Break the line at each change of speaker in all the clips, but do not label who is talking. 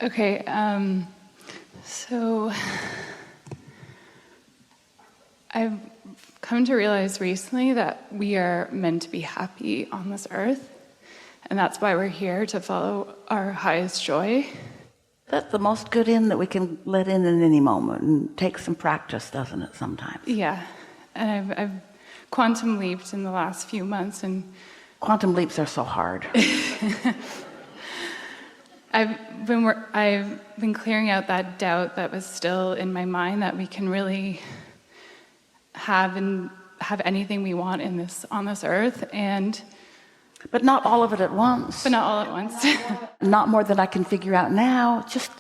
Okay, so I've come to realize recently that we are meant to be happy on this earth, and that's why we're here, to follow our highest joy.
That's the most good in that we can let in at any moment, and takes some practice, doesn't it, sometimes?
Yeah, and I've quantum leaped in the last few months, and
quantum leaps are so hard.
I've been clearing out that doubt that was still in my mind, that we can really have anything we want on this earth,
but not all of it at once.
But not all at once.
Not more than I can figure out now. Just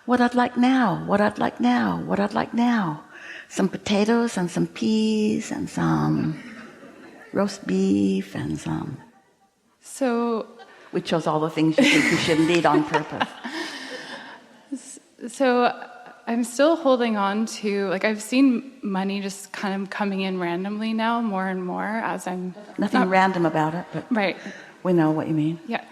what I'd like now, what I'd like now, what I'd like now. Some potatoes and some peas and some roast beef and some.
So
we chose all the things you think you shouldn't eat on purpose.
So I'm still holding on to, I've seen money just kind of coming in randomly now, more and more as I'm...
Nothing random about it, but
right.
We know what you mean.
Yeah.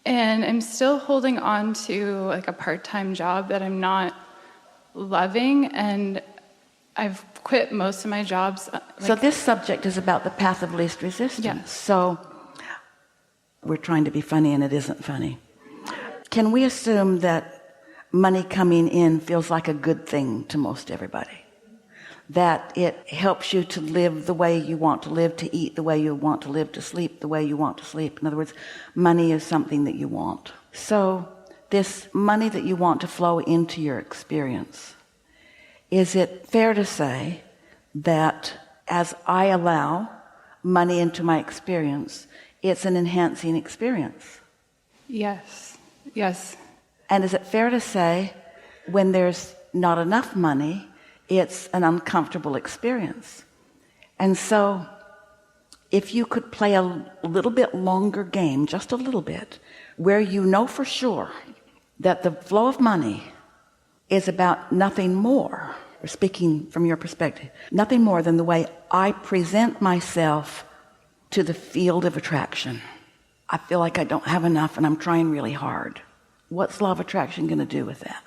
And I'm still holding on to a part-time job that I'm not loving, and I've quit most of my jobs.
So this subject is about the path of least resistance.
Yes.
So we're trying to be funny and it isn't funny. Can we assume that money coming in feels like a good thing to most everybody? That it helps you to live the way you want to live, to eat the way you want to live, to sleep the way you want to sleep. In other words, money is something that you want. So this money that you want to flow into your experience, is it fair to say that as I allow money into my experience, it's an enhancing experience?
Yes. Yes.
And is it fair to say when there's not enough money, it's an uncomfortable experience? And so if you could play a little bit longer game, just a little bit, where you know for sure that the flow of money is about nothing more, or speaking from your perspective, nothing more than the way I present myself to the field of attraction. I feel like I don't have enough and I'm trying really hard. What's law of attraction going to do with that?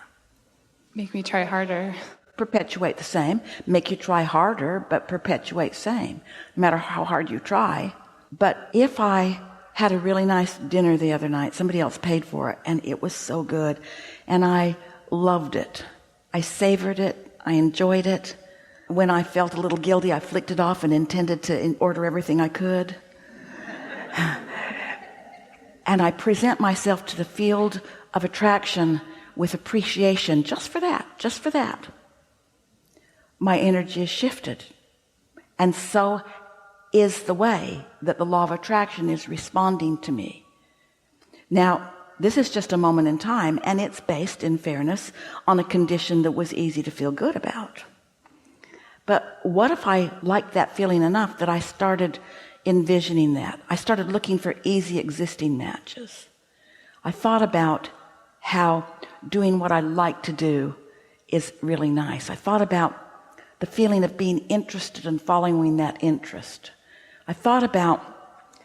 Make me try harder.
Perpetuate the same. Make you try harder, but perpetuate same. No matter how hard you try. But if I had a really nice dinner the other night, somebody else paid for it, and it was so good, and I loved it. I savored it. I enjoyed it. When I felt a little guilty, I flicked it off and intended to order everything I could. And I present myself to the field of attraction with appreciation, just for that. My energy is shifted. And so is the way that the law of attraction is responding to me. Now, this is just a moment in time, and it's based, in fairness, on a condition that was easy to feel good about. But what if I liked that feeling enough that I started envisioning that? I started looking for easy existing matches. I thought about how doing what I like to do is really nice. I thought about the feeling of being interested and following that interest. I thought about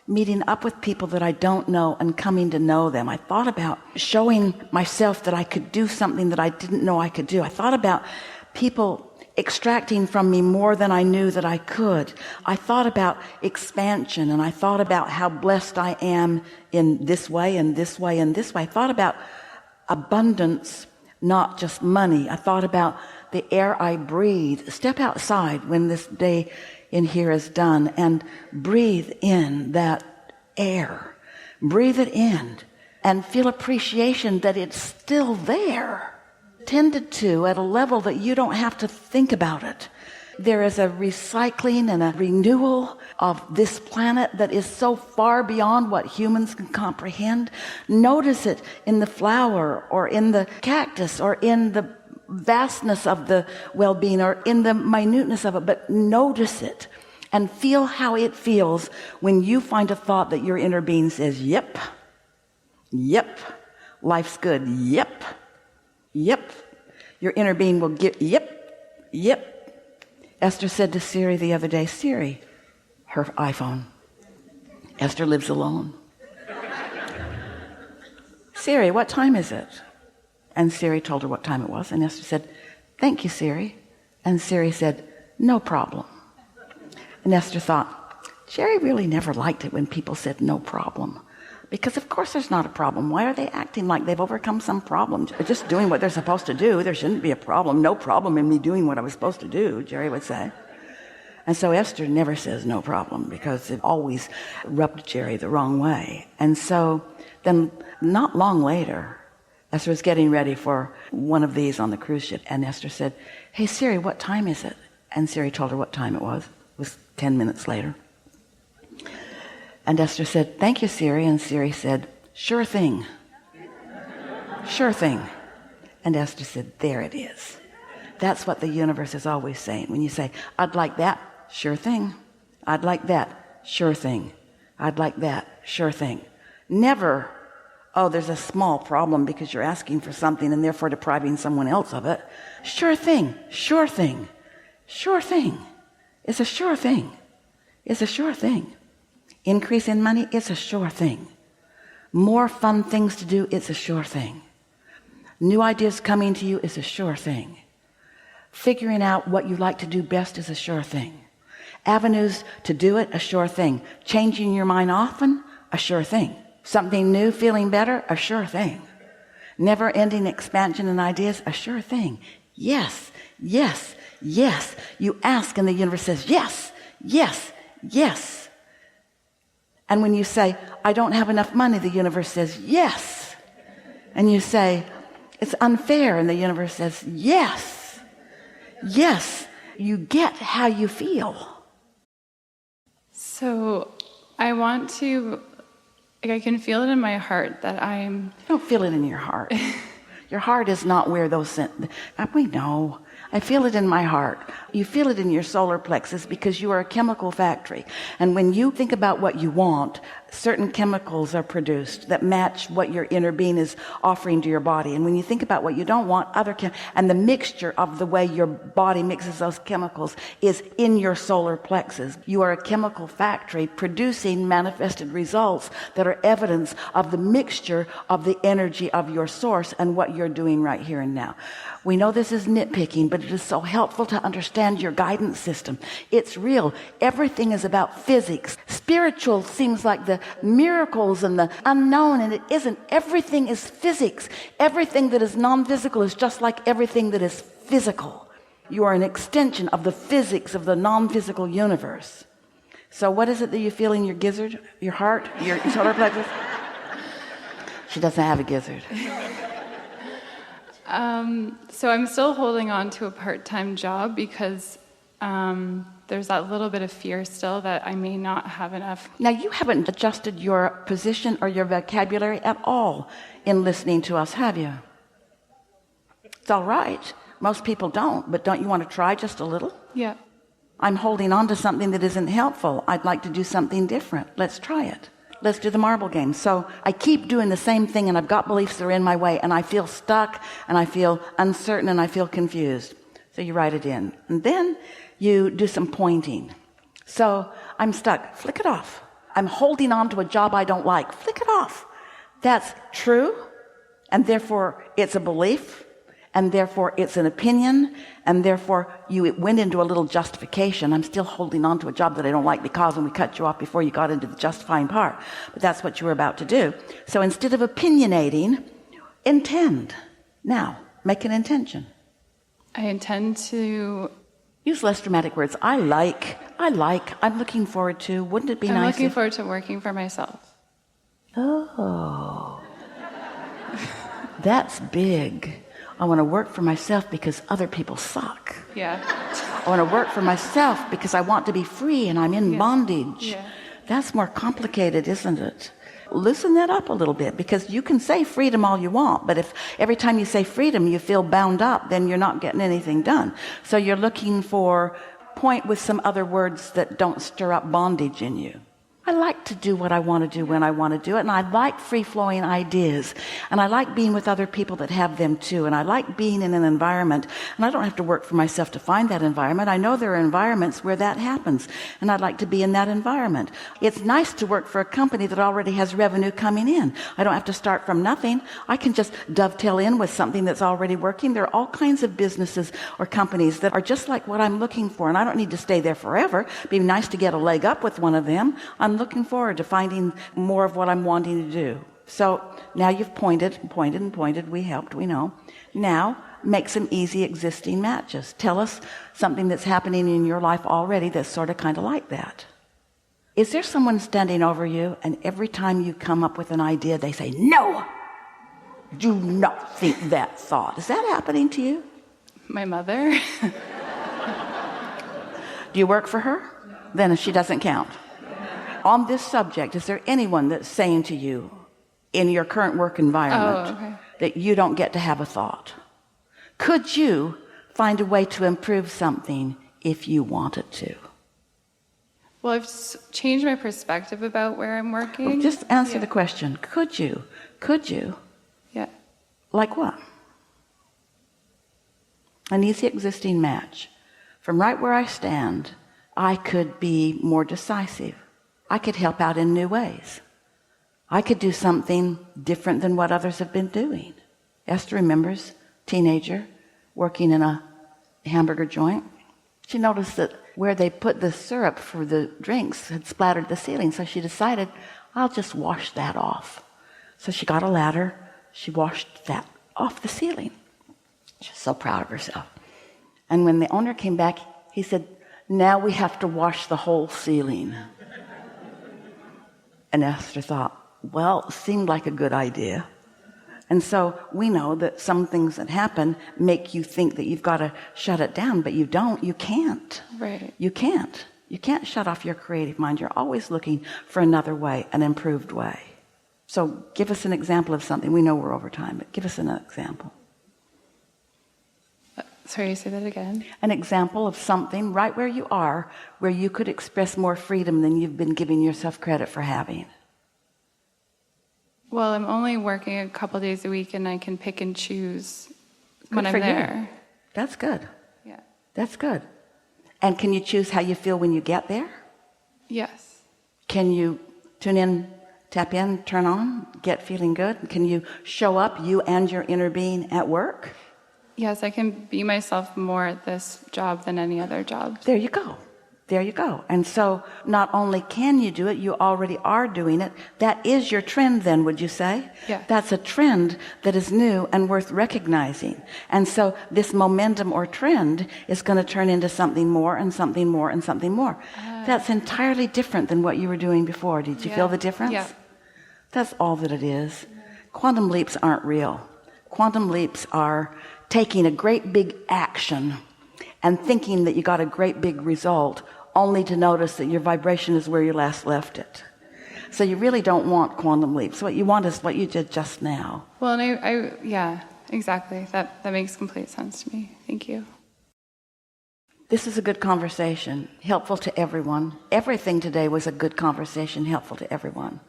meeting up with people that I don't know and coming to know them. I thought about showing myself that I could do something that I didn't know I could do. I thought about people extracting from me more than I knew that I could. I thought about expansion, and I thought about how blessed I am in this way and this way and this way. I thought about abundance, not just money. I thought about the air I breathe. Step outside when this day in here is done and breathe in that air. Breathe it in and feel appreciation that it's still there, tended to at a level that you don't have to think about it. There is a recycling and a renewal of this planet that is so far beyond what humans can comprehend. Notice it in the flower, or in the cactus, or in the vastness of the well-being, or in the minuteness of it, but notice it and feel how it feels when you find a thought that your inner being says, yep, life's good, yep. Your inner being will give, yep. Esther said to Siri the other day, Siri, her iPhone, Esther lives alone. Siri, what time is it? And Siri told her what time it was. And Esther said, "Thank you, Siri." And Siri said, "No problem." And Esther thought, Jerry really never liked it when people said no problem. Because of course there's not a problem. Why are they acting like they've overcome some problem? They're just doing what they're supposed to do. There shouldn't be a problem. No problem in me doing what I was supposed to do, Jerry would say. And so Esther never says no problem, because it always rubbed Jerry the wrong way. And so then not long later, Esther was getting ready for one of these on the cruise ship. And Esther said, "Hey, Siri, what time is it?" And Siri told her what time it was. It was 10 minutes later. And Esther said, "Thank you, Siri." And Siri said, "Sure thing. Sure thing." And Esther said, "There it is." That's what the universe is always saying. When you say, "I'd like that," sure thing. "I'd like that," sure thing. "I'd like that," sure thing. Never, "Oh, there's a small problem because you're asking for something and therefore depriving someone else of it." Sure thing, sure thing, sure thing. It's a sure thing. It's a sure thing. Increase in money, it's a sure thing. More fun things to do, it's a sure thing. New ideas coming to you is a sure thing. Figuring out what you like to do best is a sure thing. Avenues to do it, a sure thing. Changing your mind often, a sure thing. Something new, feeling better, a sure thing. Never-ending expansion in ideas, a sure thing. Yes, yes, yes. You ask and the universe says yes, yes, yes. And when you say, "I don't have enough money," the universe says yes. And you say, "It's unfair," and the universe says yes. Yes. You get how you feel.
So I want to, I can feel it in my heart that
You don't feel it in your heart. Your heart is not where those we know. I feel it in my heart. You feel it in your solar plexus because you are a chemical factory. And when you think about what you want, certain chemicals are produced that match what your inner being is offering to your body. And when you think about what you don't want, and the mixture of the way your body mixes those chemicals is in your solar plexus. You are a chemical factory producing manifested results that are evidence of the mixture of the energy of your source and what you're doing right here and now. We know this is nitpicking, but it is so helpful to understand your guidance system. It's real. Everything is about physics. Spiritual seems like the miracles and the unknown, and it isn't. Everything is physics. Everything that is non-physical is just like everything that is physical. You are an extension of the physics of the non-physical universe. So what is it that you feel in your gizzard, your heart, your solar plexus? She doesn't have a gizzard.
So I'm still holding on to a part-time job because there's that little bit of fear still that I may not have enough.
Now, you haven't adjusted your position or your vocabulary at all in listening to us, have you? It's all right. Most people don't, but don't you want to try just a little?
Yeah.
I'm holding on to something that isn't helpful. I'd like to do something different. Let's try it. Let's do the marble game. So I keep doing the same thing, and I've got beliefs that are in my way, and I feel stuck, and I feel uncertain, and I feel confused. So you write it in. And then you do some pointing. So I'm stuck. Flick it off. I'm holding on to a job I don't like. Flick it off. That's true, and therefore it's a belief, and therefore it's an opinion, and therefore you went into a little justification. I'm still holding on to a job that I don't like because, and we cut you off before you got into the justifying part. But that's what you were about to do. So instead of opinionating, intend. Now, make an intention.
I intend to...
Use less dramatic words. I like, I'm looking forward to, wouldn't it be nice?
I'm looking forward to working for myself.
Oh. That's big. I want to work for myself because other people suck.
Yeah.
I want to work for myself because I want to be free and I'm in bondage.
Yeah.
That's more complicated, isn't it? Loosen that up a little bit, because you can say freedom all you want, but if every time you say freedom you feel bound up, then you're not getting anything done. So you're looking for point with some other words that don't stir up bondage in you. I like to do what I want to do when I want to do it, and I like free-flowing ideas, and I like being with other people that have them too, and I like being in an environment, and I don't have to work for myself to find that environment. I know there are environments where that happens, and I'd like to be in that environment. It's nice to work for a company that already has revenue coming in. I don't have to start from nothing. I can just dovetail in with something that's already working. There are all kinds of businesses or companies that are just like what I'm looking for, and I don't need to stay there forever. It'd be nice to get a leg up with one of them. I'm looking forward to finding more of what I'm wanting to do. So now you've pointed. We helped, we know. Now make some easy existing matches. Tell us something that's happening in your life already that's sort of kind of like that. Is there someone standing over you, and every time you come up with an idea, they say, no, do not think that thought? Is that happening to you?
My mother.
Do you work for her? Then she doesn't count. On this subject, is there anyone that's saying to you in your current work environment that you don't get to have a thought? Could you find a way to improve something if you wanted to?
Well, I've changed my perspective about where I'm working.
Well, just answer the question. Could you?
Yeah.
Like what? An easy existing match. From right where I stand, I could be more decisive. I could help out in new ways. I could do something different than what others have been doing. Esther remembers, teenager, working in a hamburger joint. She noticed that where they put the syrup for the drinks had splattered the ceiling, so she decided, I'll just wash that off. So she got a ladder, she washed that off the ceiling. She's so proud of herself. And when the owner came back, he said, now we have to wash the whole ceiling. And Esther thought, well, it seemed like a good idea. And so we know that some things that happen make you think that you've got to shut it down, but you don't. You can't.
Right.
You can't. You can't shut off your creative mind. You're always looking for another way, an improved way. So give us an example of something. We know we're over time, but give us an example.
Sorry, say that again.
An example of something right where you are, where you could express more freedom than you've been giving yourself credit for having.
Well, I'm only working a couple days a week, and I can pick and choose when I'm
Good for you.
there.
That's good.
Yeah.
That's good. And can you choose how you feel when you get there?
Yes.
Can you tune in, tap in, turn on, get feeling good? Can you show up, you and your inner being, at work?
Yes, I can be myself more at this job than any other job.
There you go. There you go. And so not only can you do it, you already are doing it. That is your trend then, would you say?
Yeah.
That's a trend that is new and worth recognizing. And so this momentum or trend is going to turn into something more and something more and something more. That's entirely different than what you were doing before. Did you feel the difference?
Yeah.
That's all that it is. Quantum leaps aren't real. Quantum leaps are taking a great big action and thinking that you got a great big result, only to notice that your vibration is where you last left it. So you really don't want quantum leaps. What you want is what you did just now.
Well, and I yeah, exactly. That makes complete sense to me. Thank you.
This is a good conversation, helpful to everyone. Everything today was a good conversation, helpful to everyone.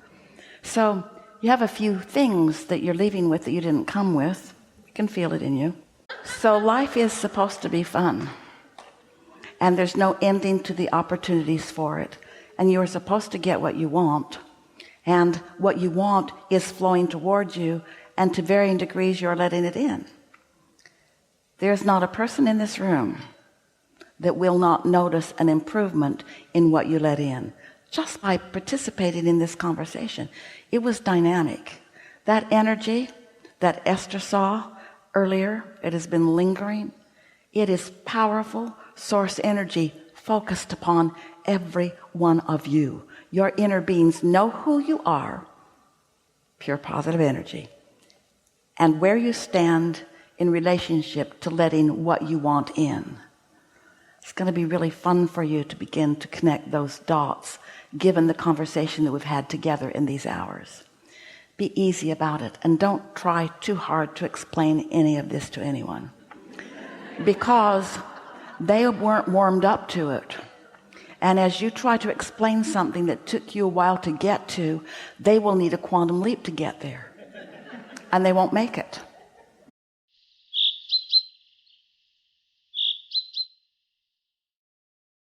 So you have a few things that you're leaving with that you didn't come with. You can feel it in you. So life is supposed to be fun. And there's no ending to the opportunities for it. And you're supposed to get what you want. And what you want is flowing towards you, and to varying degrees you're letting it in. There's not a person in this room that will not notice an improvement in what you let in, just by participating in this conversation. It was dynamic. That energy that Esther saw earlier, it has been lingering. It is powerful source energy focused upon every one of you. Your inner beings know who you are, pure positive energy, and where you stand in relationship to letting what you want in. It's going to be really fun for you to begin to connect those dots, given the conversation that we've had together in these hours. Be easy about it, and don't try too hard to explain any of this to anyone, because they weren't warmed up to it. And as you try to explain something that took you a while to get to, they will need a quantum leap to get there. And they won't make it.